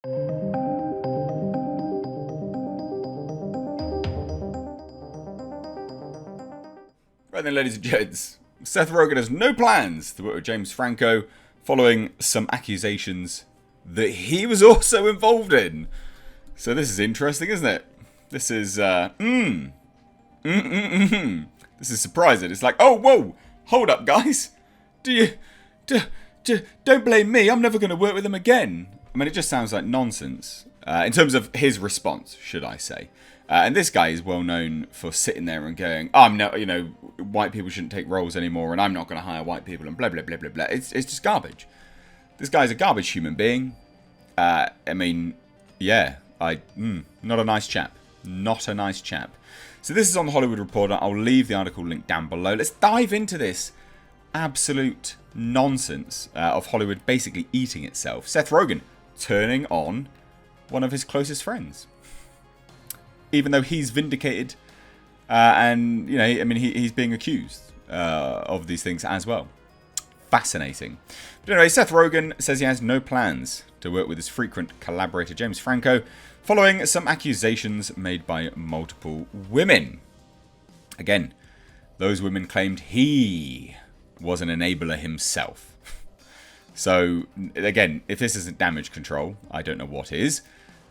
Right then, ladies and gents, Seth Rogen has no plans to work with James Franco following some accusations that he was also involved in. So this is interesting, isn't it? This is, This is surprising. It's like, oh, whoa, hold up, guys. Don't blame me. I'm never going to work with him again. I mean, it just sounds like nonsense. In terms of his response, should I say. And this guy is well known for sitting there and going, white people shouldn't take roles anymore, and I'm not going to hire white people, and blah, blah, blah, blah, blah. It's just garbage. This guy's a garbage human being. Not a nice chap. Not a nice chap. So this is on the Hollywood Reporter. I'll leave the article link down below. Let's dive into this absolute nonsense of Hollywood basically eating itself. Seth Rogen turning on one of his closest friends. Even though he's vindicated he's being accused of these things as well. Fascinating. But anyway, Seth Rogen says he has no plans to work with his frequent collaborator James Franco following some accusations made by multiple women. Again, those women claimed he was an enabler himself. So, again, if this isn't damage control, I don't know what is.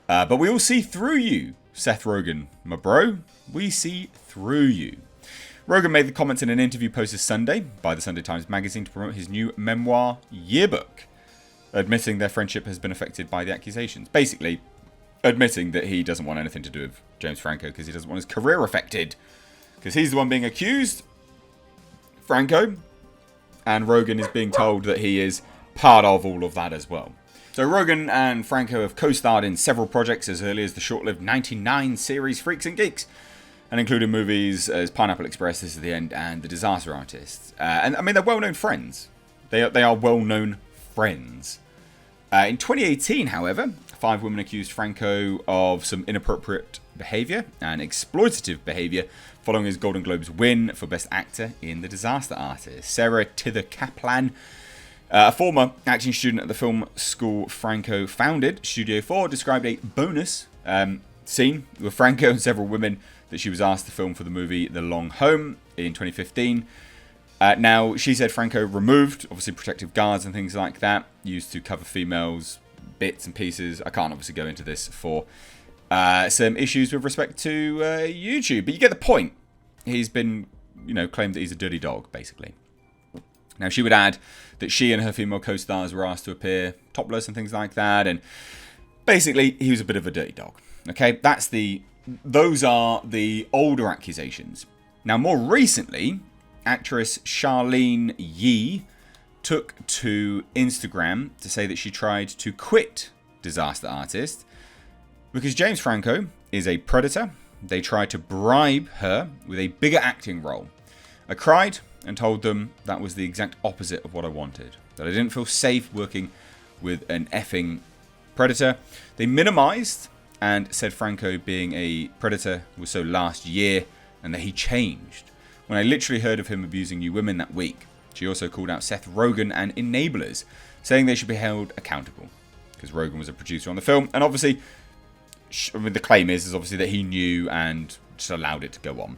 But we all see through you, Seth Rogen, my bro. We see through you. Rogen made the comments in an interview posted Sunday by the Sunday Times Magazine to promote his new memoir, Yearbook, admitting their friendship has been affected by the accusations. Basically, admitting that he doesn't want anything to do with James Franco because he doesn't want his career affected. Because he's the one being accused, Franco, and Rogen is being told that he is part of all of that as well. So Rogen and Franco have co-starred in several projects as early as the short-lived 99 series Freaks and Geeks, and including movies as Pineapple Express, This Is the End, and The Disaster Artist. They're well-known friends. They are well-known friends. In 2018, however, 5 women accused Franco of some inappropriate behaviour and exploitative behaviour following his Golden Globes win for Best Actor in The Disaster Artist. Sarah Tither Kaplan, a former acting student at the film school Franco founded, Studio 4, described a bonus scene with Franco and several women that she was asked to film for the movie The Long Home in 2015. Now, she said Franco removed, obviously, protective guards and things like that, used to cover females' bits and pieces. I can't obviously go into this for some issues with respect to YouTube, but you get the point. He's been, claimed that he's a dirty dog, basically. Now, she would add that she and her female co-stars were asked to appear topless and things like that, and basically, he was a bit of a dirty dog. Okay, those are the older accusations. Now, more recently, actress Charlene Yee took to Instagram to say that she tried to quit Disaster Artist because James Franco is a predator. They tried to bribe her with a bigger acting role. I cried and told them that was the exact opposite of what I wanted, that I didn't feel safe working with an effing predator. They minimized and said Franco being a predator was so last year and that he changed. When I literally heard of him abusing new women that week. She also called out Seth Rogen and enablers, saying they should be held accountable because Rogen was a producer on the film, and obviously, the claim is obviously that he knew and just allowed it to go on.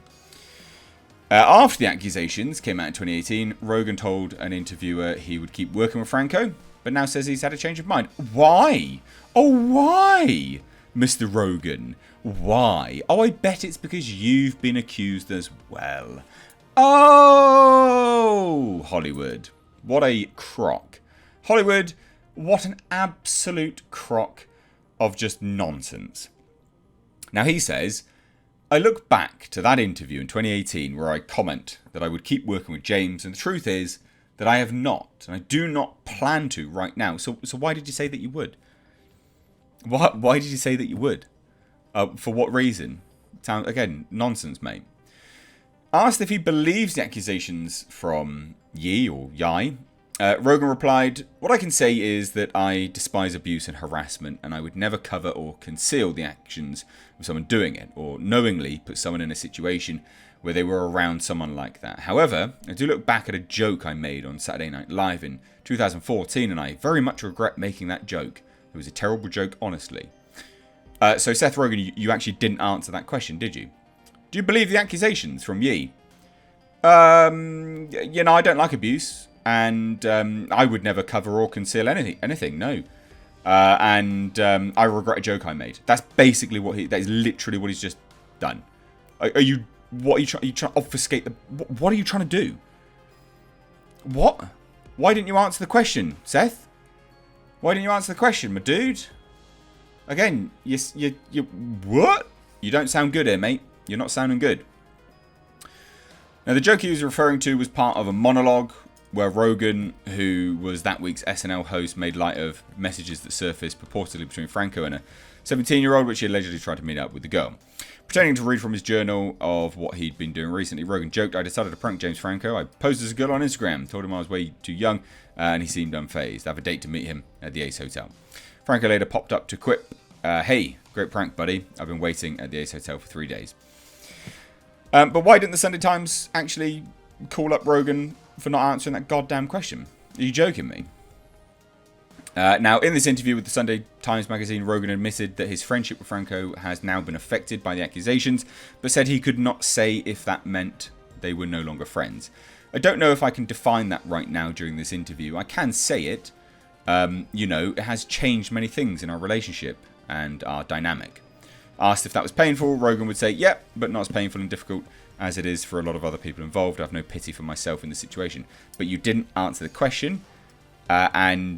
After the accusations came out in 2018, Rogen told an interviewer he would keep working with Franco, but now says he's had a change of mind. Why? Oh, why, Mr. Rogen? Why? Oh, I bet it's because you've been accused as well. Oh, Hollywood. What a crock. Hollywood, what an absolute crock of just nonsense. Now, he says, I look back to that interview in 2018 where I comment that I would keep working with James, and the truth is that I have not, and I do not plan to right now. So why did you say that you would? Why did you say that you would? For what reason? Again, nonsense, mate. Asked if he believes the accusations from Yi or Yai, Rogen replied, what I can say is that I despise abuse and harassment, and I would never cover or conceal the actions of someone doing it, or knowingly put someone in a situation where they were around someone like that. However, I do look back at a joke I made on Saturday Night Live in 2014, and I very much regret making that joke. It was a terrible joke, honestly. So Seth Rogen, you actually didn't answer that question, did you? Do you believe the accusations from Yi? I don't like abuse, and I would never cover or conceal anything. No. I regret a joke I made. That's basically that is literally what he's just done. What are you trying to obfuscate what are you trying to do? What? Why didn't you answer the question, Seth? Why didn't you answer the question, my dude? Again, you what? You don't sound good here, mate. You're not sounding good. Now, the joke he was referring to was part of a monologue where Rogen, who was that week's SNL host, made light of messages that surfaced purportedly between Franco and a 17-year-old, which he allegedly tried to meet up with the girl. Pretending to read from his journal of what he'd been doing recently, Rogen joked, "I decided to prank James Franco. I posed as a girl on Instagram, told him I was way too young, and he seemed unfazed. I have a date to meet him at the Ace Hotel." Franco later popped up to quip, "Hey, great prank, buddy. I've been waiting at the Ace Hotel for 3 days." But why didn't the Sunday Times actually call up Rogen for not answering that goddamn question? Are you joking me? Now, in this interview with the Sunday Times magazine, Rogen admitted that his friendship with Franco has now been affected by the accusations, but said he could not say if that meant they were no longer friends. I don't know if I can define that right now during this interview. I can say it. It has changed many things in our relationship and our dynamic. Asked if that was painful, Rogen would say, "Yep, but not as painful and difficult as it is for a lot of other people involved. I have no pity for myself in the situation." But you didn't answer the question, what?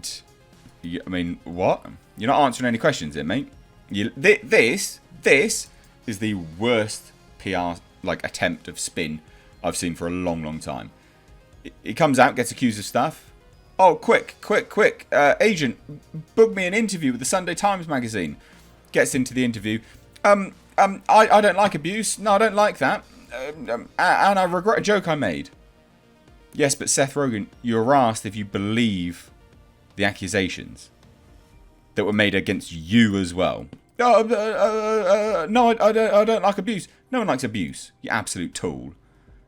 You're not answering any questions here, mate. This is the worst PR attempt of spin I've seen for a long, long time. He comes out, gets accused of stuff. "Oh, quick, agent, book me an interview with the Sunday Times magazine." Gets into the interview. I don't like abuse. No, I don't like that. And I regret a joke I made. Yes, but Seth Rogen, you were asked if you believe the accusations that were made against you as well. No, I don't like abuse. No one likes abuse, you absolute tool.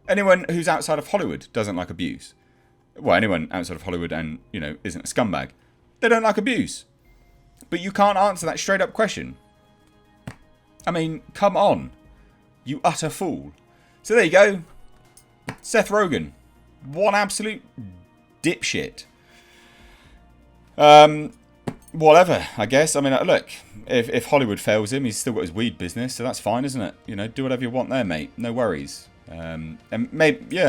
Anyone who's outside of Hollywood doesn't like abuse. Well, anyone outside of Hollywood and, isn't a scumbag, they don't like abuse. But you can't answer that straight up question. I mean, come on. You utter fool. So there you go. Seth Rogen. One absolute dipshit. Whatever, I guess. I mean, look, if Hollywood fails him, he's still got his weed business, so that's fine, isn't it? Do whatever you want there, mate. No worries. And maybe,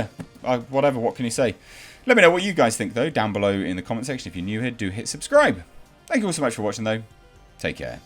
whatever, what can you say? Let me know what you guys think, though, down below in the comment section. If you're new here, do hit subscribe. Thank you all so much for watching, though. Take care.